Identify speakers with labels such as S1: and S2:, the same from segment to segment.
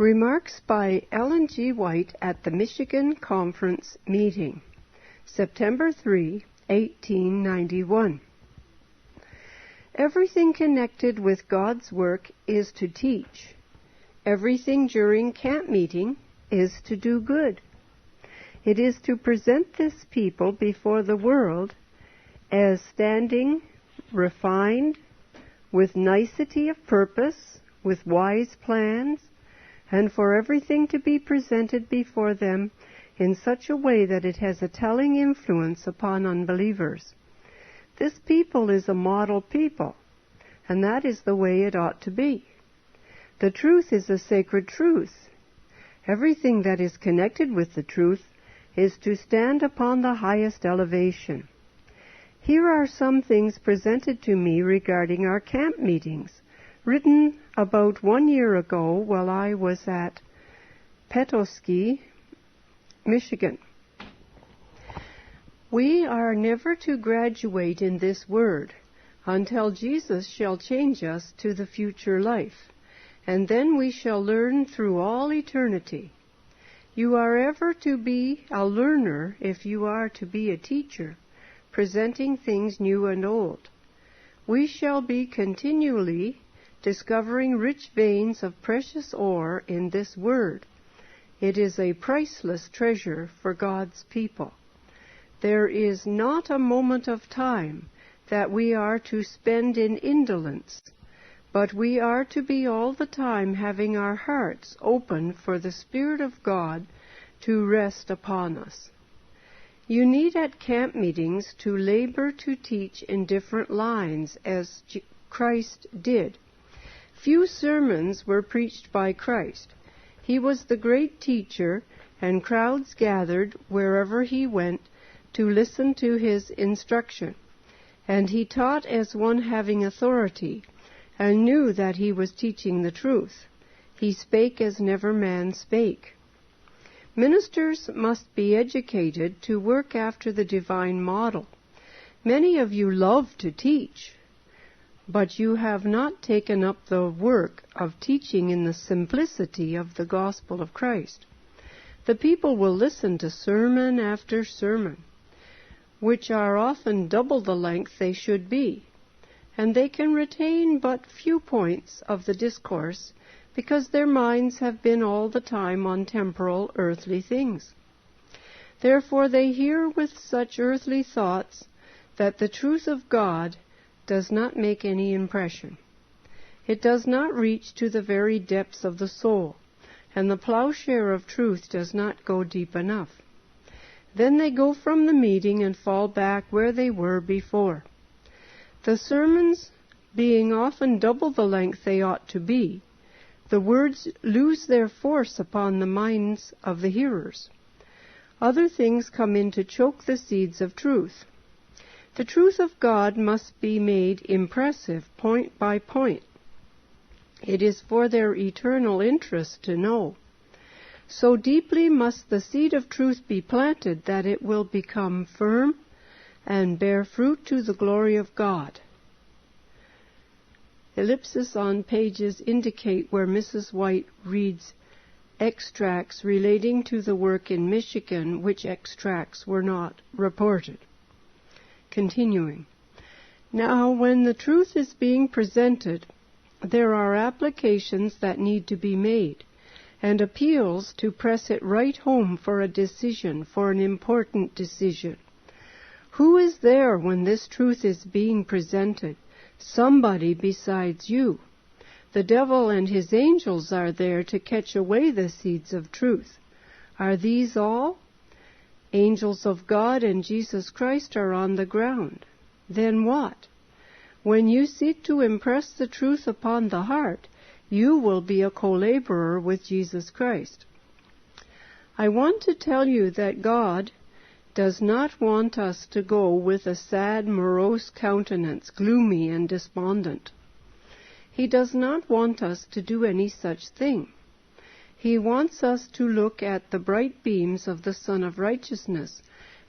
S1: Remarks by Ellen G. White at the Michigan Conference Meeting, September 3, 1891. Everything connected with God's work is to teach. Everything during camp meeting is to do good. It is to present this people before the world as standing refined, with nicety of purpose, with wise plans, and for everything to be presented before them in such a way that it has a telling influence upon unbelievers. This people is a model people, and that is the way it ought to be. The truth is a sacred truth. Everything that is connected with the truth is to stand upon the highest elevation. Here are some things presented to me regarding our camp meetings, written about 1 year ago while I was at Petoskey, Michigan. We are never to graduate in this word until Jesus shall change us to the future life, and then we shall learn through all eternity. You are ever to be a learner if you are to be a teacher, presenting things new and old. We shall be continually discovering rich veins of precious ore in this word. It is a priceless treasure for God's people. There is not a moment of time that we are to spend in indolence, but we are to be all the time having our hearts open for the Spirit of God to rest upon us. You need at camp meetings to labor to teach in different lines as Christ did. Few sermons were preached by Christ. He was the great teacher, and crowds gathered wherever he went to listen to his instruction. And he taught as one having authority, and knew that he was teaching the truth. He spake as never man spake. Ministers must be educated to work after the divine model. Many of you love to teach, but you have not taken up the work of teaching in the simplicity of the gospel of Christ. The people will listen to sermon after sermon, which are often double the length they should be, and they can retain but few points of the discourse because their minds have been all the time on temporal, earthly things. Therefore they hear with such earthly thoughts that the truth of God does not make any impression. It does not reach to the very depths of the soul, and the plowshare of truth does not go deep enough. Then they go from the meeting and fall back where they were before. The sermons being often double the length they ought to be, the words lose their force upon the minds of the hearers. Other things come in to choke the seeds of truth. The truth of God must be made impressive point by point. It is for their eternal interest to know. So deeply must the seed of truth be planted that it will become firm and bear fruit to the glory of God. Ellipses on pages indicate where Mrs. White reads extracts relating to the work in Michigan, which extracts were not reported. Continuing. Now, when the truth is being presented, there are applications that need to be made, and appeals to press it right home for a decision, for an important decision. Who is there when this truth is being presented? Somebody besides you. The devil and his angels are there to catch away the seeds of truth. Are these all? Angels of God and Jesus Christ are on the ground. Then what? When you seek to impress the truth upon the heart, you will be a co-laborer with Jesus Christ. I want to tell you that God does not want us to go with a sad, morose countenance, gloomy and despondent. He does not want us to do any such thing. He wants us to look at the bright beams of the Sun of Righteousness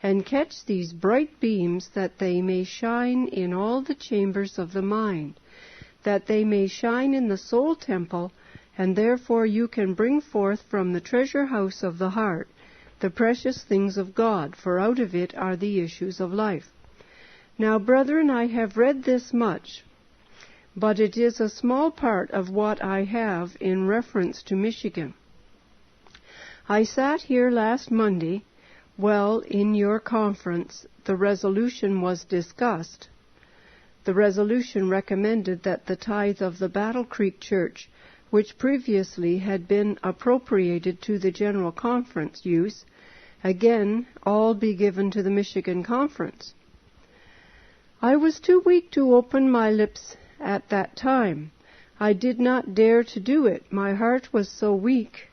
S1: and catch these bright beams that they may shine in all the chambers of the mind, that they may shine in the soul temple and therefore you can bring forth from the treasure house of the heart the precious things of God, for out of it are the issues of life. Now, brethren, I have read this much, but it is a small part of what I have in reference to Michigan. I sat here last Monday. Well, in your conference, the resolution was discussed. The resolution recommended that the tithe of the Battle Creek Church, which previously had been appropriated to the General Conference use, again all be given to the Michigan Conference. I was too weak to open my lips at that time. I did not dare to do it. My heart was so weak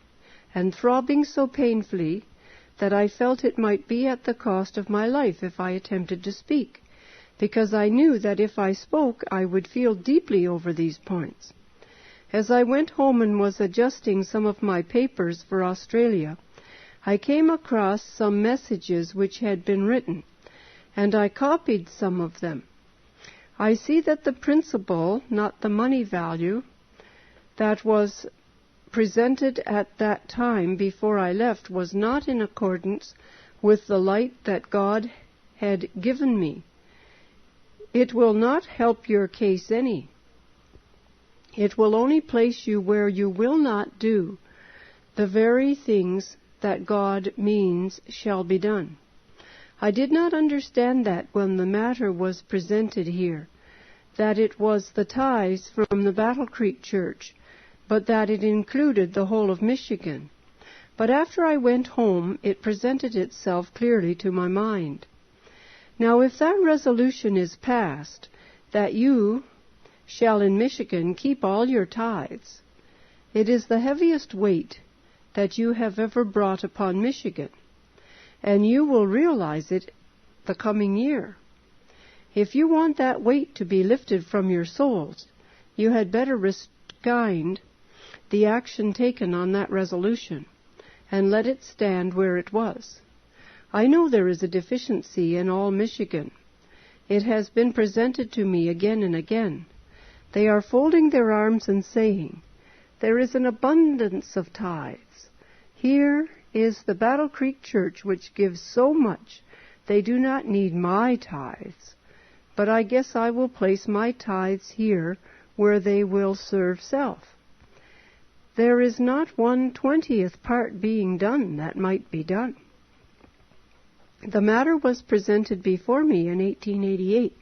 S1: and throbbing so painfully that I felt it might be at the cost of my life if I attempted to speak, because I knew that if I spoke I would feel deeply over these points. As I went home and was adjusting some of my papers for Australia, I came across some messages which had been written, and I copied some of them. I see that the principle, not the money value, that was presented at that time before I left was not in accordance with the light that God had given me. It will not help your case any. It will only place you where you will not do the very things that God means shall be done. I did not understand that when the matter was presented here, that it was the tithes from the Battle Creek Church, but that it included the whole of Michigan. But after I went home, it presented itself clearly to my mind. Now, if that resolution is passed, that you shall in Michigan keep all your tithes, it is the heaviest weight that you have ever brought upon Michigan, and you will realize it the coming year. If you want that weight to be lifted from your souls, you had better rescind the action taken on that resolution, and let it stand where it was. I know there is a deficiency in all Michigan. It has been presented to me again and again. They are folding their arms and saying, there is an abundance of tithes. Here is the Battle Creek Church which gives so much. They do not need my tithes. But I guess I will place my tithes here where they will serve self. There is not 1/20th part being done that might be done. The matter was presented before me in 1888,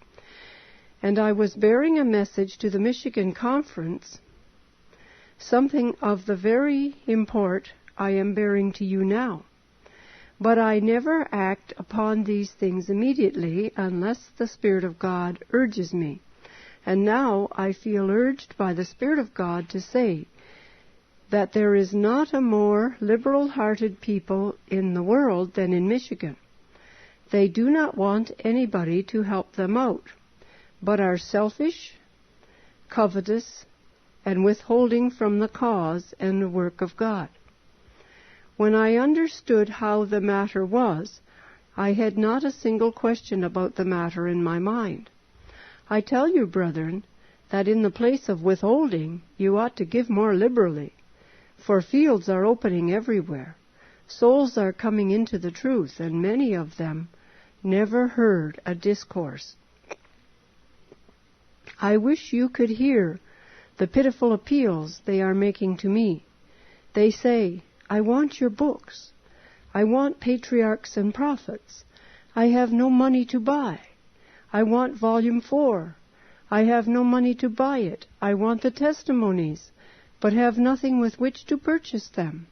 S1: and I was bearing a message to the Michigan Conference, something of the very import I am bearing to you now. But I never act upon these things immediately unless the Spirit of God urges me. And now I feel urged by the Spirit of God to say that there is not a more liberal-hearted people in the world than in Michigan. They do not want anybody to help them out, but are selfish, covetous, and withholding from the cause and the work of God. When I understood how the matter was, I had not a single question about the matter in my mind. I tell you, brethren, that in the place of withholding, you ought to give more liberally, for fields are opening everywhere. Souls are coming into the truth, and many of them never heard a discourse. I wish you could hear the pitiful appeals they are making to me. They say, I want your books. I want Patriarchs and Prophets. I have no money to buy. I want Volume 4. I have no money to buy it. I want the testimonies, but have nothing with which to purchase them.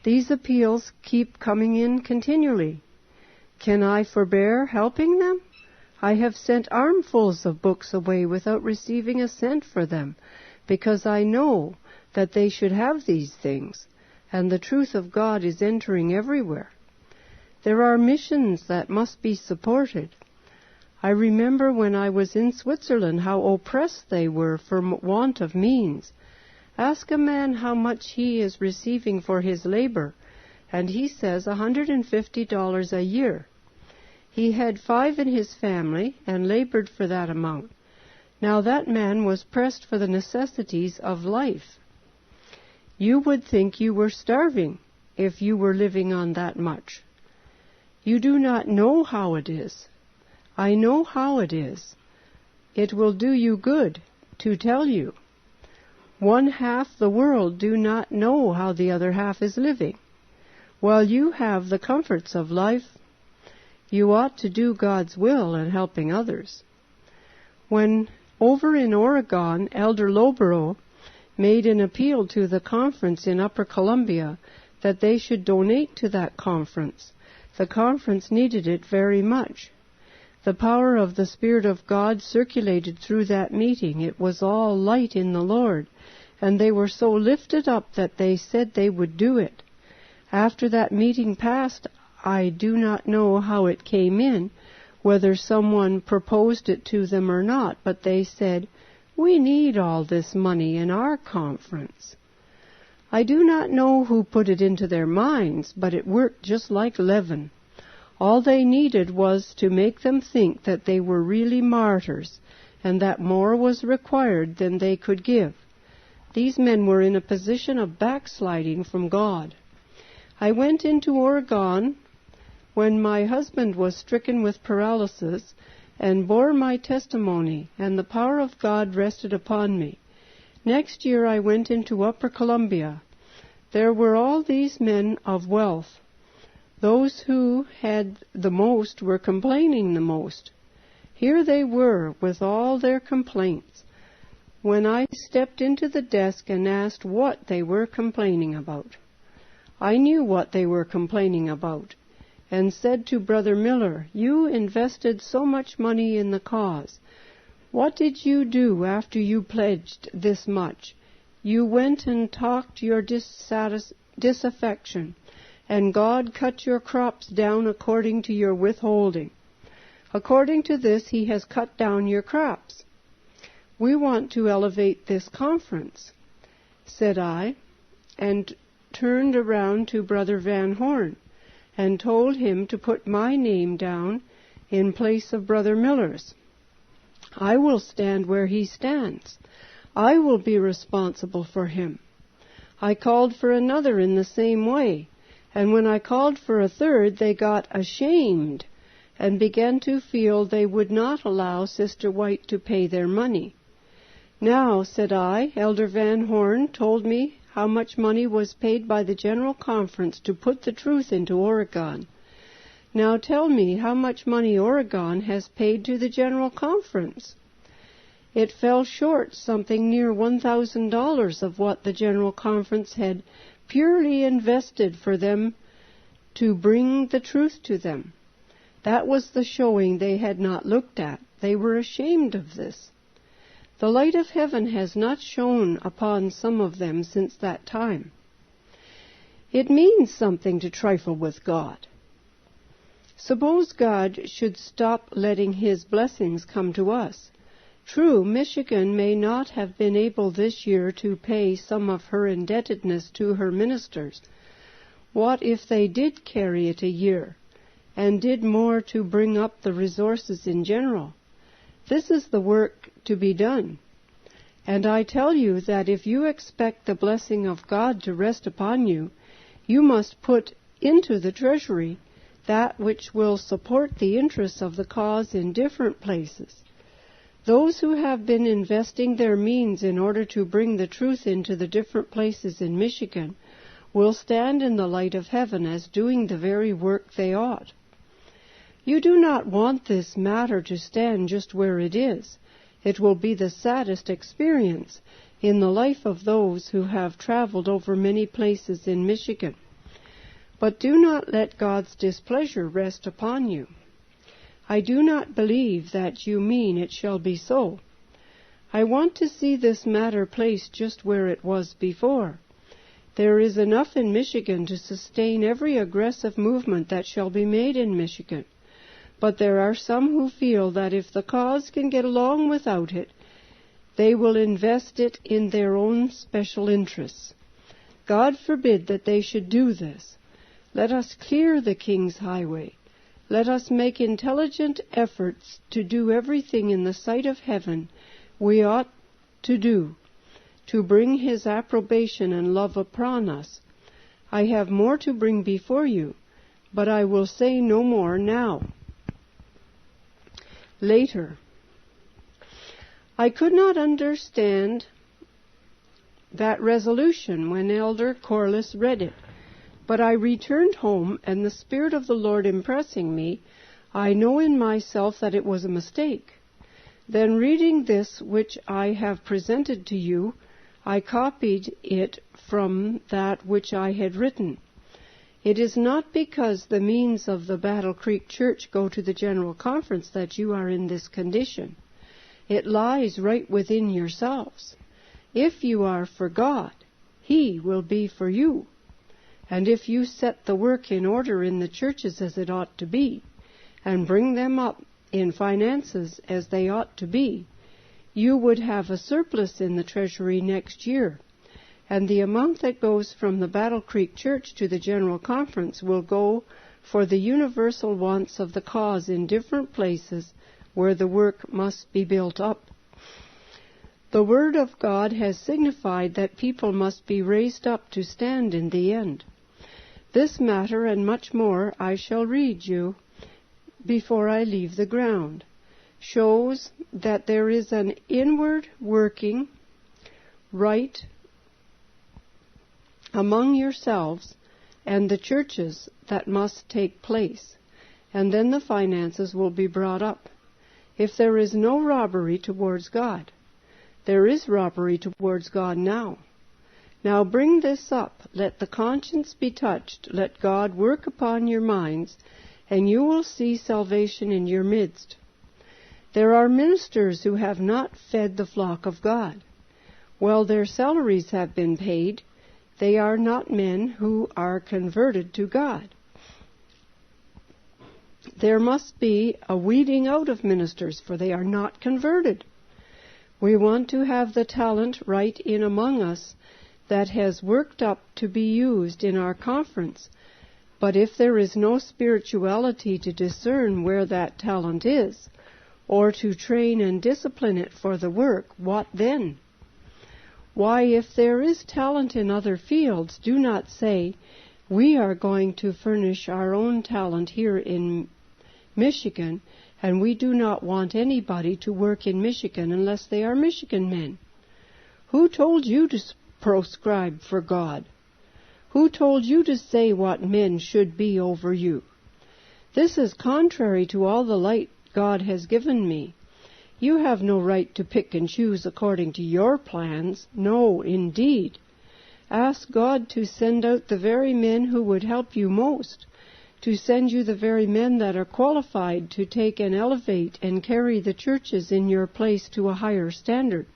S1: These appeals keep coming in continually. Can I forbear helping them? I have sent armfuls of books away without receiving a cent for them, because I know that they should have these things, and the truth of God is entering everywhere. There are missions that must be supported. I remember when I was in Switzerland how oppressed they were for want of means. Ask a man how much he is receiving for his labor, and he says $150 a year. He had 5 in his family and labored for that amount. Now that man was pressed for the necessities of life. You would think you were starving if you were living on that much. You do not know how it is. I know how it is. It will do you good to tell you. One half the world do not know how the other half is living. While you have the comforts of life, you ought to do God's will in helping others. When over in Oregon, Elder Lobero made an appeal to the conference in Upper Columbia that they should donate to that conference. The conference needed it very much. The power of the Spirit of God circulated through that meeting. It was all light in the Lord, and they were so lifted up that they said they would do it. After that meeting passed, I do not know how it came in, whether someone proposed it to them or not, but they said, "We need all this money in our conference." I do not know who put it into their minds, but it worked just like leaven. All they needed was to make them think that they were really martyrs, and that more was required than they could give. These men were in a position of backsliding from God. I went into Oregon when my husband was stricken with paralysis, and bore my testimony, and the power of God rested upon me. Next year I went into Upper Columbia. There were all these men of wealth. Those who had the most were complaining the most. Here they were with all their complaints. When I stepped into the desk and asked what they were complaining about, I knew what they were complaining about, and said to Brother Miller, "You invested so much money in the cause. What did you do after you pledged this much? You went and talked your disaffection, and God cut your crops down according to your withholding. According to this, He has cut down your crops. We want to elevate this conference," said I, and turned around to Brother Van Horn and told him to put my name down in place of Brother Miller's. I will stand where he stands. I will be responsible for him. I called for another in the same way, and when I called for a third, they got ashamed and began to feel they would not allow Sister White to pay their money. "Now," said I, "Elder Van Horn told me how much money was paid by the General Conference to put the truth into Oregon. Now tell me how much money Oregon has paid to the General Conference." It fell short something near $1,000 of what the General Conference had purely invested for them to bring the truth to them. That was the showing they had not looked at. They were ashamed of this. The light of heaven has not shone upon some of them since that time. It means something to trifle with God. Suppose God should stop letting His blessings come to us. True, Michigan may not have been able this year to pay some of her indebtedness to her ministers. What if they did carry it a year, and did more to bring up the resources in general? This is the work to be done. And I tell you that if you expect the blessing of God to rest upon you, you must put into the treasury that which will support the interests of the cause in different places. Those who have been investing their means in order to bring the truth into the different places in Michigan will stand in the light of heaven as doing the very work they ought. You do not want this matter to stand just where it is. It will be the saddest experience in the life of those who have traveled over many places in Michigan. But do not let God's displeasure rest upon you. I do not believe that you mean it shall be so. I want to see this matter placed just where it was before. There is enough in Michigan to sustain every aggressive movement that shall be made in Michigan. But there are some who feel that if the cause can get along without it, they will invest it in their own special interests. God forbid that they should do this. Let us clear the King's highway. Let us make intelligent efforts to do everything in the sight of heaven we ought to do. to bring his approbation and love upon us. I have more to bring before you, but I will say no more now. Later. I could not understand that resolution when Elder Corliss read it, but I returned home, and the Spirit of the Lord impressing me, I know in myself that it was a mistake. Then reading this which I have presented to you, I copied it from that which I had written. It is not because the means of the Battle Creek Church go to the General Conference that you are in this condition. It lies right within yourselves. If you are for God, He will be for you. And if you set the work in order in the churches as it ought to be, and bring them up in finances as they ought to be, you would have a surplus in the treasury next year, and the amount that goes from the Battle Creek Church to the General Conference will go for the universal wants of the cause in different places where the work must be built up. The Word of God has signified that people must be raised up to stand in the end. This matter and much more I shall read you before I leave the ground, shows that there is an inward working right among yourselves and the churches that must take place, and then the finances will be brought up. If there is no robbery towards God, there is robbery towards God now. Now bring this up, let the conscience be touched, let God work upon your minds, and you will see salvation in your midst. There are ministers who have not fed the flock of God. Well, their salaries have been paid. They are not men who are converted to God. There must be a weeding out of ministers, for they are not converted. We want to have the talent right in among us that has worked up to be used in our conference. But if there is no spirituality to discern where that talent is, or to train and discipline it for the work, what then? Why, if there is talent in other fields, do not say, we are going to furnish our own talent here in Michigan, and we do not want anybody to work in Michigan unless they are Michigan men. Who told you to proscribe for God? Who told you to say what men should be over you? This is contrary to all the light God has given me. You have no right to pick and choose according to your plans. No, indeed. Ask God to send out the very men who would help you most, to send you the very men that are qualified to take and elevate and carry the churches in your place to a higher standard.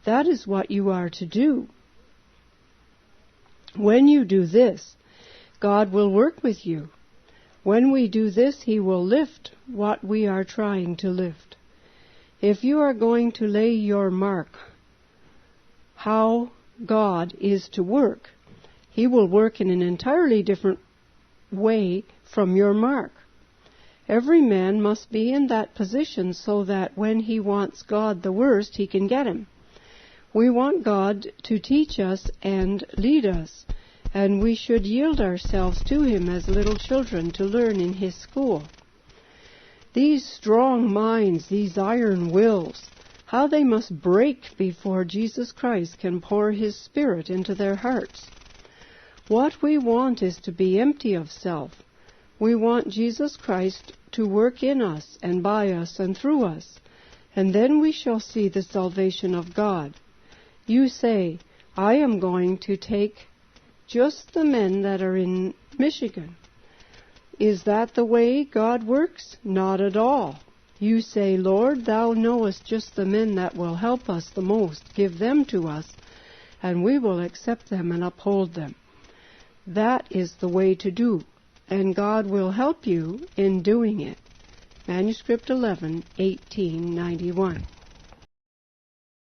S1: That is what you are to do. When you do this, God will work with you. When we do this, He will lift what we are trying to lift. If you are going to lay your mark, how God is to work, He will work in an entirely different way from your mark. Every man must be in that position so that when he wants God the worst, he can get Him. We want God to teach us and lead us, and we should yield ourselves to Him as little children to learn in His school. These strong minds, these iron wills, how they must break before Jesus Christ can pour His Spirit into their hearts. What we want is to be empty of self. We want Jesus Christ to work in us and by us and through us, and then we shall see the salvation of God. You say, I am going to take just the men that are in Michigan. Is that the way God works? Not at all. You say, Lord, Thou knowest just the men that will help us the most. Give them to us, and we will accept them and uphold them. That is the way to do, and God will help you in doing it. Manuscript 11, 1891.